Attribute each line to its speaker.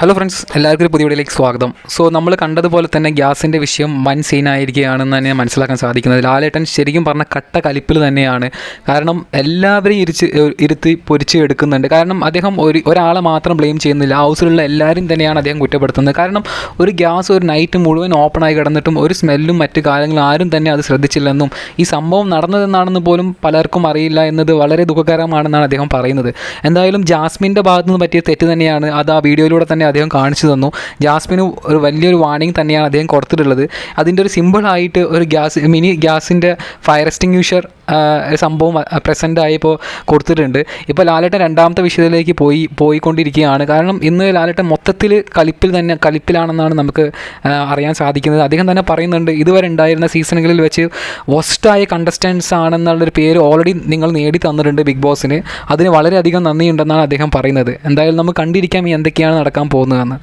Speaker 1: Hello friends, എല്ലാവർക്കും ഒരു പുതിയ വീഡിയോയിലേക്ക് സ്വാഗതം. നമ്മൾ കണ്ടതുപോലെ തന്നെ ഗ്യാസിൻ്റെ വിഷയം വൻ സീനായിരിക്കുകയാണെന്ന് തന്നെ മനസ്സിലാക്കാൻ സാധിക്കുന്നത്. ലാലേട്ടൻ ശരിക്കും പറഞ്ഞ കട്ട കലിപ്പിൽ തന്നെയാണ്. കാരണം എല്ലാവരെയും ഇരുത്തി പൊരിച്ച് എടുക്കുന്നുണ്ട്. കാരണം അദ്ദേഹം ഒരാളെ മാത്രം ബ്ലെയിം ചെയ്യുന്നില്ല, ഹൗസിലുള്ള എല്ലാവരും തന്നെയാണ് അദ്ദേഹം കുറ്റപ്പെടുത്തുന്നത്. കാരണം ഒരു ഗ്യാസ് ഒരു നൈറ്റ് മുഴുവൻ ഓപ്പണായി കിടന്നിട്ടും ഒരു സ്മെല്ലും മറ്റു കാര്യങ്ങളും ആരും തന്നെ അത് ശ്രദ്ധിച്ചില്ലെന്നും ഈ സംഭവം നടന്നതെന്നാണെന്ന് പോലും പലർക്കും അറിയില്ല എന്നത് വളരെ ദുഃഖകരമാണെന്നാണ് അദ്ദേഹം പറയുന്നത്. എന്തായാലും ജാസ്മിൻ്റെ ഭാഗത്തു നിന്ന് പറ്റിയ തെറ്റ് തന്നെയാണ്. അത് ആ വീഡിയോയിലൂടെ തന്നെ അദ്ദേഹം കാണിച്ചു തന്നു. ജാസ്മിന് ഒരു വലിയൊരു വാർണിംഗ് തന്നെയാണ് അദ്ദേഹം കൊടുത്തിട്ടുള്ളത്. അതിൻ്റെ ഒരു സിമ്പിളായിട്ട് ഒരു മിനി ഗ്യാസിൻ്റെ ഫയർ എക്സ്റ്റിങ്ക്യൂഷർ സംഭവം പ്രസൻ്റായിപ്പോൾ കൊടുത്തിട്ടുണ്ട്. ഇപ്പോൾ ലാലേട്ടൻ രണ്ടാമത്തെ വിഷയത്തിലേക്ക് പോയിക്കൊണ്ടിരിക്കുകയാണ്. കാരണം ഇന്ന് ലാലേട്ടൻ മൊത്തത്തിൽ കലിപ്പിലാണെന്നാണ് നമുക്ക് അറിയാൻ സാധിക്കുന്നത്. അദ്ദേഹം തന്നെ പറയുന്നുണ്ട്, ഇതുവരെ ഉണ്ടായിരുന്ന സീസണുകളിൽ വെച്ച് വൊസ്റ്റായ കണ്ടസ്റ്റൻസ് ആണെന്നുള്ളൊരു പേര് ഓൾറെഡി നിങ്ങൾ നേടി തന്നിട്ടുണ്ട് ബിഗ് ബോസിന്. അതിന് വളരെയധികം നന്ദിയുണ്ടെന്നാണ് അദ്ദേഹം പറയുന്നത്. എന്തായാലും നമുക്ക് കണ്ടിരിക്കാം എന്തൊക്കെയാണ് നടക്കാൻ പോകുന്നതെന്ന്.